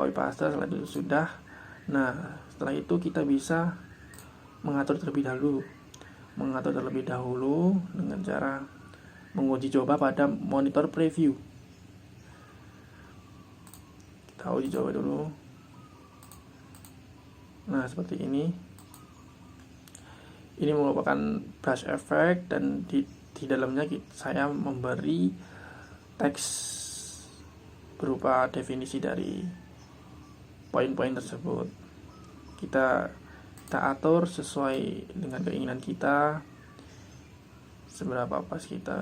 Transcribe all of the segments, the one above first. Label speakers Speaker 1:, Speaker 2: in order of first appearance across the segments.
Speaker 1: copy paste. Setelah itu sudah. Nah, setelah itu kita bisa mengatur terlebih dahulu dengan cara menguji coba pada monitor preview. Kita uji coba dulu. Nah, seperti ini. Ini merupakan brush effect dan di dalamnya saya memberi teks berupa definisi dari poin-poin tersebut. Kita atur sesuai dengan keinginan kita, seberapa pas kita.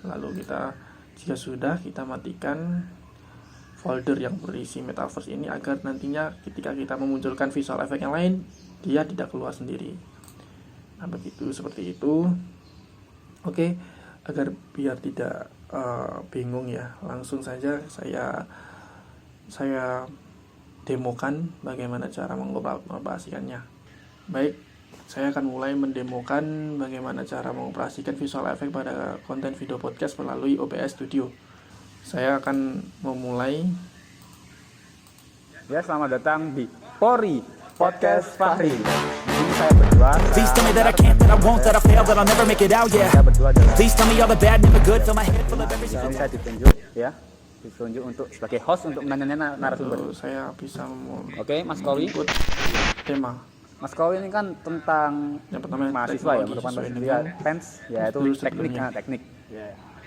Speaker 1: Lalu kita, jika sudah, kita matikan folder yang berisi metaverse ini agar nantinya ketika kita memunculkan visual effect yang lain, dia tidak keluar sendiri. Nah, seperti itu. Oke, agar biar tidak bingung ya, langsung saja saya demokan bagaimana cara mengoperasikannya. Baik, saya akan mulai mendemokan bagaimana cara mengoperasikan visual effect pada konten video podcast melalui OBS Studio. Saya akan memulai.
Speaker 2: Ya, selamat datang di Pori Podcast Fahri. Ini saya berdua.
Speaker 3: Please tell me that I can't, that I won't, that I fail, that I'll never make it out, yeah.
Speaker 2: Saya berdua adalah
Speaker 3: Please tell me all the bad, never good, fill my head full of every single
Speaker 2: saya ditunjuk untuk sebagai host untuk menanya narasumber.
Speaker 1: Saya bisa
Speaker 2: Oke, Mas Kowi.
Speaker 1: input tema.
Speaker 2: Mas Kowi ini kan tentang
Speaker 1: Yang pertama
Speaker 2: mahasiswa ya,
Speaker 1: teknologi
Speaker 2: merupakan
Speaker 1: sesuai
Speaker 2: mahasiswa
Speaker 1: dengan
Speaker 2: PENS, yaitu
Speaker 1: dulu
Speaker 2: teknik.
Speaker 1: sebelumnya.
Speaker 2: Teknik.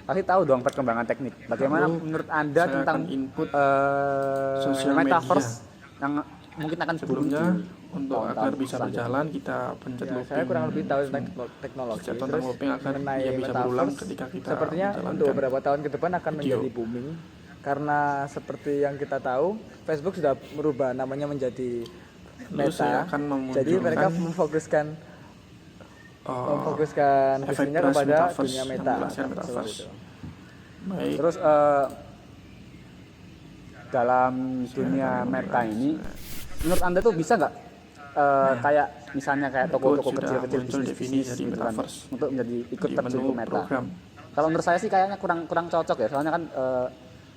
Speaker 2: Pasti tahu dong perkembangan teknik. Bagaimana
Speaker 1: Lalu,
Speaker 2: menurut Anda
Speaker 1: saya
Speaker 2: tentang
Speaker 1: akan input
Speaker 2: sosial metaverse yang mungkin akan
Speaker 1: sebelumnya. Untuk
Speaker 2: tahun-tahun
Speaker 1: agar bisa
Speaker 2: selanjutnya.
Speaker 1: berjalan, kita pencet looping.
Speaker 4: Saya kurang lebih tahu tentang teknologi.
Speaker 1: Pencet tentang
Speaker 4: Terus
Speaker 1: looping agar
Speaker 4: mengenai
Speaker 1: dia bisa berulang
Speaker 4: metaverse,
Speaker 1: ketika kita
Speaker 4: sepertinya
Speaker 1: menjalankan
Speaker 4: untuk beberapa tahun ke depan akan
Speaker 1: video.
Speaker 4: menjadi booming karena seperti yang kita tahu Facebook sudah merubah namanya menjadi
Speaker 1: Lalu saya
Speaker 4: Meta.
Speaker 1: akan
Speaker 4: Jadi mereka
Speaker 1: memunculkan,
Speaker 4: memfokuskan
Speaker 1: efek
Speaker 4: bisnisnya
Speaker 1: brush
Speaker 4: kepada
Speaker 1: metaverse
Speaker 4: dunia
Speaker 1: yang
Speaker 4: meta.
Speaker 1: menjelaskan
Speaker 4: Seperti
Speaker 1: metaverse.
Speaker 4: itu.
Speaker 1: Baik,
Speaker 2: Terus dalam dunia meta ini, menurut Anda tuh bisa nggak kayak misalnya kayak toko-toko
Speaker 1: sudah
Speaker 2: kecil-kecil
Speaker 1: muncul
Speaker 2: bisnis
Speaker 1: definisi dari
Speaker 2: gitu kan,
Speaker 1: metaverse
Speaker 2: untuk menjadi ikut
Speaker 1: di
Speaker 2: terjun
Speaker 1: menu
Speaker 2: ke meta.
Speaker 1: program.
Speaker 2: Kalau menurut saya sih kayaknya kurang cocok ya, soalnya kan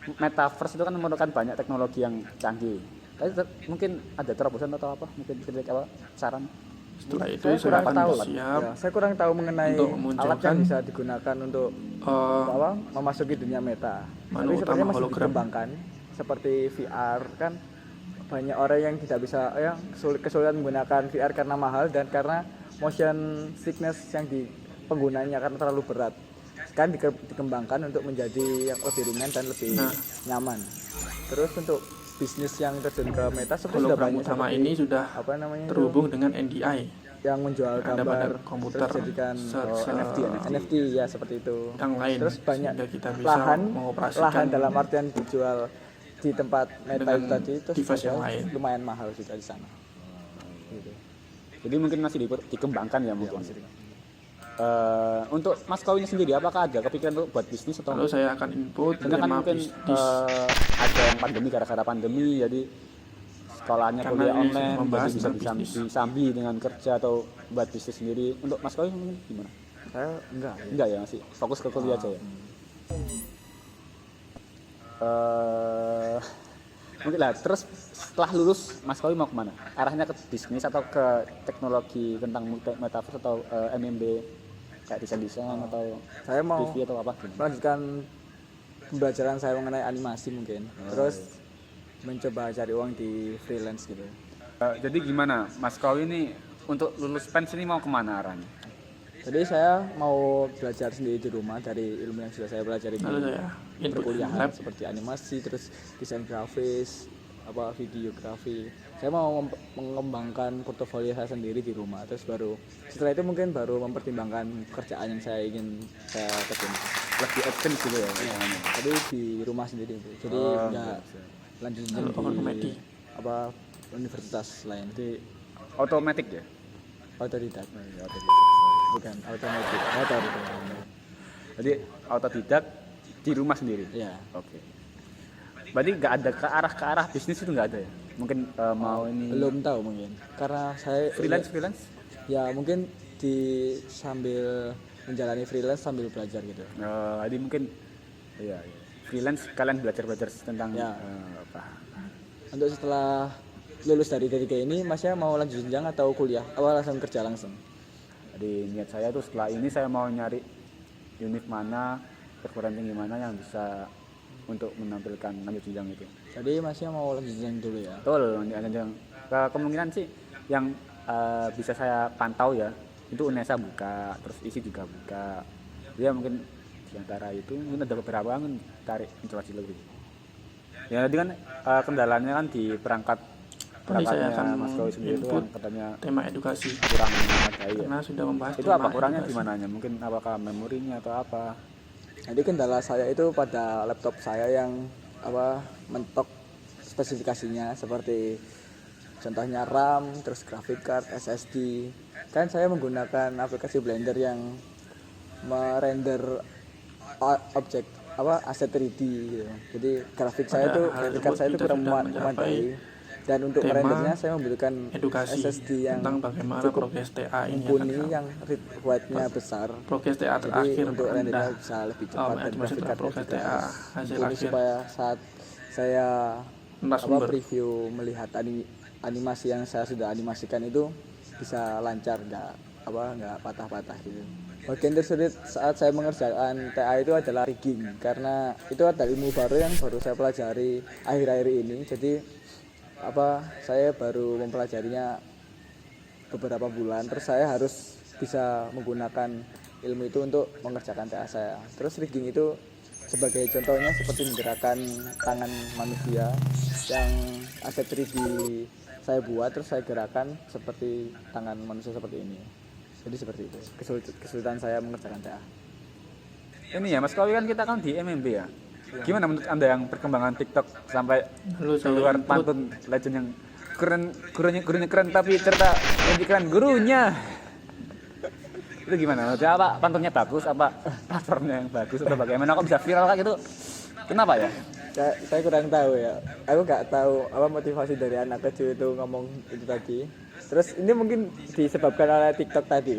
Speaker 2: metaverse itu kan memerlukan banyak teknologi yang canggih. Tapi mungkin ada terobosan atau apa? Mungkin kritik apa saran?
Speaker 1: Setelah itu
Speaker 4: Saya
Speaker 1: saya
Speaker 4: kurang
Speaker 1: akan
Speaker 4: tahu.
Speaker 1: siap
Speaker 4: Ya, saya kurang tahu mengenai
Speaker 1: untuk
Speaker 4: alat
Speaker 1: memunculkan
Speaker 4: yang bisa digunakan untuk memasuki dunia meta.
Speaker 1: menu
Speaker 4: Tapi sepertinya
Speaker 1: utama
Speaker 4: masih
Speaker 1: hologram.
Speaker 4: dikembangkan seperti VR kan banyak orang yang tidak bisa kesulitan menggunakan VR karena mahal dan karena motion sickness yang di penggunanya karena terlalu berat. Sekarang dikembangkan untuk menjadi yang lebih ringan dan lebih nyaman. Terus untuk bisnis yang terjun ke meta seperti sudah
Speaker 1: hologram
Speaker 4: banyak
Speaker 1: utama
Speaker 4: seperti,
Speaker 1: ini sudah
Speaker 4: apa namanya itu,
Speaker 1: terhubung dengan NDI
Speaker 4: yang menjual
Speaker 1: ada pada
Speaker 4: gambar
Speaker 1: komputer
Speaker 4: terus dijadikan NFT ya seperti itu.
Speaker 1: yang lain,
Speaker 4: Terus banyak
Speaker 1: sehingga kita bisa
Speaker 4: lahan
Speaker 1: mengoperasikan
Speaker 4: dalam artian dijual di tempat meta
Speaker 1: dengan
Speaker 4: itu tadi itu
Speaker 1: device yang lain.
Speaker 4: lumayan mahal juga di sana. Gitu.
Speaker 2: Jadi mungkin masih dikembangkan ya mungkin. Untuk Mas Kowi sendiri, apakah ada kepikiran untuk buat bisnis atau?
Speaker 1: Lalu saya akan input
Speaker 2: Karena kan
Speaker 1: tema
Speaker 2: mungkin
Speaker 1: bisnis.
Speaker 2: ada yang pandemi, gara-gara pandemi jadi sekolahnya
Speaker 1: Karena
Speaker 2: kuliah
Speaker 1: ini
Speaker 2: online
Speaker 1: membahas
Speaker 2: jadi bisa
Speaker 1: tentang bisnis.
Speaker 2: disambi dengan kerja atau buat bisnis sendiri. Untuk Mas Kowi mungkin gimana?
Speaker 4: Saya enggak.
Speaker 2: Enggak ya, masih fokus ke kuliah aja ya. Mungkin lah. Terus setelah lulus Mas Kowi mau kemana? Arahnya ke bisnis atau ke teknologi tentang metaverse atau MMB kayak desain atau
Speaker 4: Saya mau
Speaker 2: TV atau apa?
Speaker 4: melanjutkan pembelajaran saya mengenai animasi mungkin. Terus mencoba cari uang di freelance gitu.
Speaker 2: Jadi gimana Mas Kowi ini untuk lulus PENS ini mau kemana arahnya?
Speaker 4: Jadi saya mau belajar sendiri di rumah dari ilmu yang sudah saya pelajari di
Speaker 1: Lalu saya input
Speaker 4: perkuliahan
Speaker 1: lab.
Speaker 4: seperti animasi, terus desain grafis, videografi. Saya mau mengembangkan portofolio saya sendiri di rumah. Terus setelah itu mungkin baru mempertimbangkan pekerjaan yang saya ingin saya kerjakan.
Speaker 2: Lebih action gitu ya.
Speaker 4: Jadi di rumah sendiri itu. Jadi nggak lanjut
Speaker 1: Lalu over komedi.
Speaker 4: universitas lain.
Speaker 2: Jadi otomatis ya.
Speaker 4: Otodidak. Bukan otomatis.
Speaker 2: Jadi autodidak di rumah sendiri.
Speaker 4: Ya.
Speaker 2: Oke. Berarti nggak ada ke arah bisnis itu nggak ada ya? Mungkin mau ini
Speaker 4: Belum tahu mungkin. Karena saya
Speaker 2: freelance.
Speaker 4: ya mungkin sambil menjalani freelance sambil belajar gitu.
Speaker 2: Jadi mungkin iya. Freelance kalian belajar tentang
Speaker 4: Ya.
Speaker 2: apa?
Speaker 4: Untuk setelah lulus dari D3 ini, Masnya mau lanjut jenjang atau kuliah? Langsung kerja langsung?
Speaker 2: Jadi niat saya tuh setelah ini saya mau nyari univ mana, perguruan tinggi mana yang bisa untuk menampilkan lanjut jenjang itu.
Speaker 4: Jadi Masnya mau lanjut jenjang dulu ya?
Speaker 2: Betul, lanjut jenjang. Kemungkinan sih yang bisa saya pantau ya, itu UNESA buka, terus ISI juga buka. Dia mungkin di antara itu mungkin ada beberapa yang tarik informasi lebih. Ya tadi kan kendalanya kan di perangkat
Speaker 1: Tadi saya akan
Speaker 2: Mas Kowi sendiri itu
Speaker 1: input
Speaker 2: yang katanya
Speaker 1: tema edukasi
Speaker 2: kurang memadai ya.
Speaker 1: karena sudah membahas
Speaker 2: Itu
Speaker 1: tema
Speaker 2: apa kurangnya
Speaker 1: edukasi.
Speaker 2: di mananya? Mungkin apakah memorinya atau apa?
Speaker 4: Jadi kendala saya itu pada laptop saya yang mentok spesifikasinya seperti contohnya RAM, terus graphic card, SSD. Kan saya menggunakan aplikasi Blender yang merender objek aset 3D gitu. Jadi grafik saya
Speaker 1: Pada
Speaker 4: itu
Speaker 1: hal
Speaker 4: grafik card
Speaker 1: tersebut
Speaker 4: saya itu
Speaker 1: kita
Speaker 4: kurang
Speaker 1: sudah
Speaker 4: memadai. Dan untuk
Speaker 1: tema
Speaker 4: merendernya saya membutuhkan
Speaker 1: edukasi
Speaker 4: SSD yang
Speaker 1: tentang bagaimana
Speaker 4: cukup
Speaker 1: progres TA ini
Speaker 4: mumpuni,
Speaker 1: akan
Speaker 4: yang read write-nya besar.
Speaker 1: progres TA
Speaker 4: Jadi
Speaker 1: terakhir
Speaker 4: untuk rendernya
Speaker 1: rendah.
Speaker 4: bisa lebih cepat dan
Speaker 1: Maksud
Speaker 4: grafik cardnya
Speaker 1: progres
Speaker 4: juga
Speaker 1: TA hasil
Speaker 4: mumpuni
Speaker 1: akhir
Speaker 4: supaya saat saya
Speaker 1: narasumber.
Speaker 4: preview melihat animasi yang saya sudah animasikan itu bisa lancar, nggak patah-patah gitu. Bagian tersulit saat saya mengerjakan TA itu adalah rigging, karena itu adalah ilmu baru yang baru saya pelajari akhir-akhir ini. Jadi saya baru mempelajarinya beberapa bulan, terus saya harus bisa menggunakan ilmu itu untuk mengerjakan TA saya. Terus rigging itu sebagai contohnya seperti menggerakkan tangan manusia yang aset 3D saya buat, terus saya gerakan seperti tangan manusia seperti ini. Jadi seperti itu kesulitan saya mengerjakan TA.
Speaker 2: Ini ya Mas Kowi kan kita kan di MMB ya. Gimana menurut Anda yang perkembangan TikTok sampai
Speaker 1: Lalu saya
Speaker 2: keluar
Speaker 1: input.
Speaker 2: pantun legend yang keren, gurunya keren tapi ternyata lebih keren gurunya. Itu gimana? Maksudnya apa? Pantunnya bagus apa platformnya yang bagus atau bagaimana kok bisa viral kayak gitu? Kenapa ya?
Speaker 4: Saya kurang tahu ya. Aku nggak tahu apa motivasi dari anak kecil itu ngomong itu tadi. Terus ini mungkin disebabkan oleh TikTok tadi.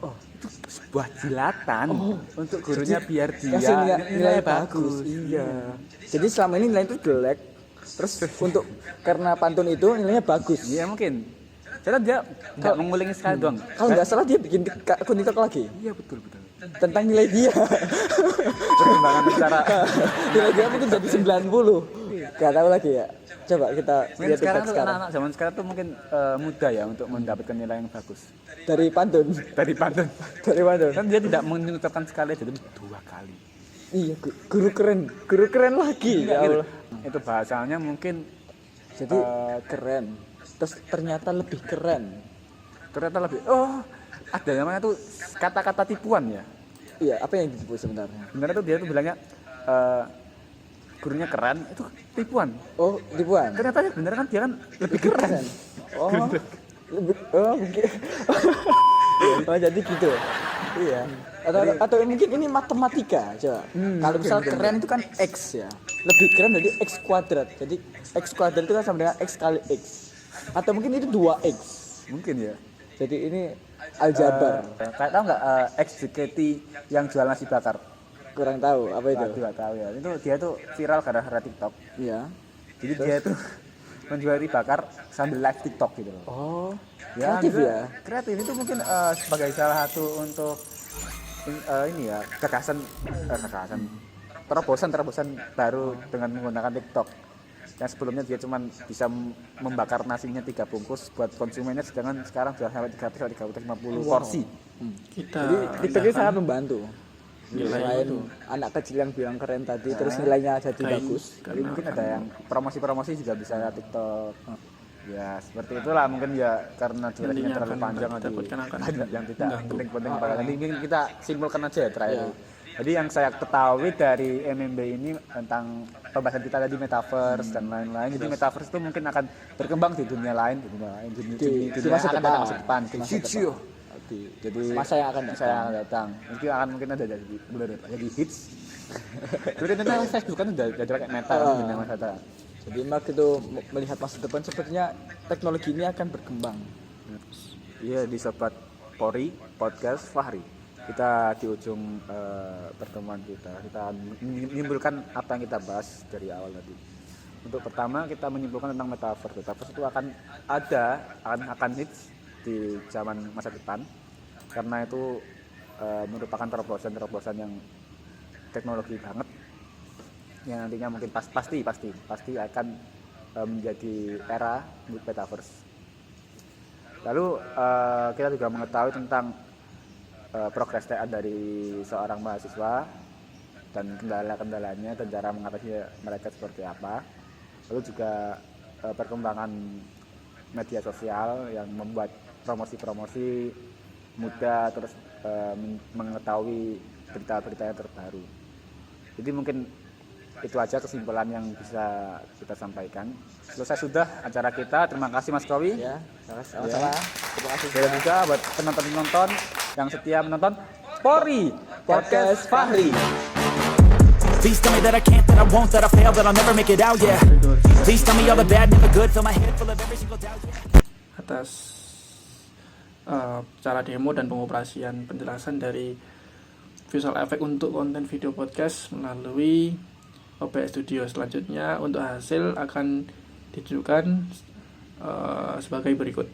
Speaker 2: Oh, itu sebuah jilatan untuk gurunya biar dia
Speaker 4: Kasih nilai
Speaker 2: bagus.
Speaker 4: Iya. Jadi selama ini nilai itu jelek. Terus untuk karena pantun itu nilainya bagus.
Speaker 2: Iya mungkin. Karena dia nggak mengulangi sekali doang.
Speaker 4: Kalau nggak salah dia bikin akun TikTok lagi
Speaker 2: Iya betul.
Speaker 4: tentang nilai dia.
Speaker 2: Perkembangan secara
Speaker 4: Nilai dia mungkin jadi 90. Gak tahu lagi ya. Coba kita
Speaker 2: mungkin
Speaker 4: lihat
Speaker 2: sekarang
Speaker 4: TikTok
Speaker 2: tuh
Speaker 4: sekarang.
Speaker 2: anak-anak zaman sekarang tuh mungkin mudah ya untuk mendapatkan nilai yang bagus
Speaker 4: Dari pantun.
Speaker 2: dari pantun.
Speaker 4: Dari pantun.
Speaker 2: Kan dia tidak mengucapkan sekali aja, tapi 2 kali.
Speaker 4: Iya, guru keren lagi. Ya Allah.
Speaker 2: Itu bahasanya mungkin
Speaker 4: Jadi keren. Terus ternyata lebih keren.
Speaker 2: ternyata lebih. Oh, ada namanya tuh kata-kata tipuan ya.
Speaker 4: Iya, apa yang disebut sebenarnya?
Speaker 2: Sebenarnya tuh dia tuh bilangnya gurunya keren itu tipuan.
Speaker 4: Oh, tipuan.
Speaker 2: Ternyata bener kan dia kan lebih keren.
Speaker 4: Oh, mungkin. Oh, jadi gitu. Iya. Atau mungkin ini matematika, coba. Kalau misal keren itu kan X ya. Lebih keren dari X kuadrat. Jadi X kuadrat itu kan sama dengan X kali X. Atau mungkin itu 2X.
Speaker 2: Mungkin ya.
Speaker 4: Jadi ini aljabar.
Speaker 2: Kayak tahu nggak XJKT yang jual nasi bakar?
Speaker 4: Kurang tahu apa itu.
Speaker 2: Tidak tahu ya. Itu dia tuh viral gara-gara TikTok.
Speaker 4: Iya.
Speaker 2: Jadi dia tuh menjual nasi bakar sambil live TikTok gitu loh.
Speaker 4: Oh, kreatif
Speaker 2: gitu.
Speaker 4: ya.
Speaker 2: Kreatif itu mungkin sebagai salah satu untuk ini ya gagasan terobosan baru dengan menggunakan TikTok. Yang sebelumnya dia cuma bisa membakar nasinya 3 bungkus buat konsumennya, sedangkan sekarang sudah sampai 300 atau 350 porsi.
Speaker 1: Kita
Speaker 4: Jadi TikTok ini
Speaker 1: rendahkan
Speaker 4: sangat membantu.
Speaker 1: nilai
Speaker 4: Selain
Speaker 1: itu.
Speaker 4: anak kecil yang bilang keren tadi, terus nilainya jadi
Speaker 1: Kain.
Speaker 4: bagus.
Speaker 2: Jadi mungkin ada yang promosi-promosi juga bisa TikTok. Ya seperti itulah mungkin ya karena durasinya
Speaker 1: Intinya
Speaker 2: terlalu
Speaker 1: akan
Speaker 2: panjang
Speaker 1: kita dapatkan akan
Speaker 2: banyak yang tidak
Speaker 1: mengganggu.
Speaker 2: penting-penting banget. Nanti mungkin kita simpulkan aja ya terakhir. Jadi yang saya ketahui dari MMB ini tentang pembahasan kita tadi metaverse dan lain-lain. Jadi metaverse itu mungkin akan berkembang di dunia lain, di dunia
Speaker 4: masa
Speaker 2: akan
Speaker 4: depan.
Speaker 2: datang masa depan. Di
Speaker 4: Masa
Speaker 2: future. Jadi
Speaker 4: Masa yang akan datang.
Speaker 2: saya akan datang. Mungkin ada jadi hits. Jadi tentang Facebook kan udah kayak meta dunia masa depan.
Speaker 4: Jadi Mark itu melihat masa depan sepertinya teknologi ini akan berkembang.
Speaker 2: Iya di Sobat Pori Podcast Fahri. Kita di ujung pertemuan kita menimbulkan apa yang kita bahas dari awal tadi. Untuk pertama kita menyimpulkan tentang metaverse. Metaverse itu akan hits di zaman masa depan karena itu merupakan terobosan yang teknologi banget yang nantinya mungkin pasti akan menjadi era metaverse. Lalu kita juga mengetahui tentang progres TA dari seorang mahasiswa dan kendala-kendalanya dan cara mengatasi mereka seperti apa. Lalu juga perkembangan media sosial yang membuat promosi-promosi mudah terus mengetahui berita-berita yang terbaru. Jadi mungkin itu aja kesimpulan yang bisa kita sampaikan. Selesai sudah acara kita. Terima kasih Mas Kowi.
Speaker 4: Ya, sama-sama. Terima kasih
Speaker 2: Dan juga buat penonton-penonton yang setia menonton Pori Podcast Fahri.
Speaker 3: Please tell me that I can't, that I won't, that I fail, that I'll never make it out, yeah. Please tell me all the bad, never good, fill my head full of every single doubt, yeah.
Speaker 1: Atas cara demo dan pengoperasian penjelasan dari visual effect untuk konten video podcast melalui OBS Studio. Selanjutnya untuk hasil akan ditunjukkan sebagai berikut.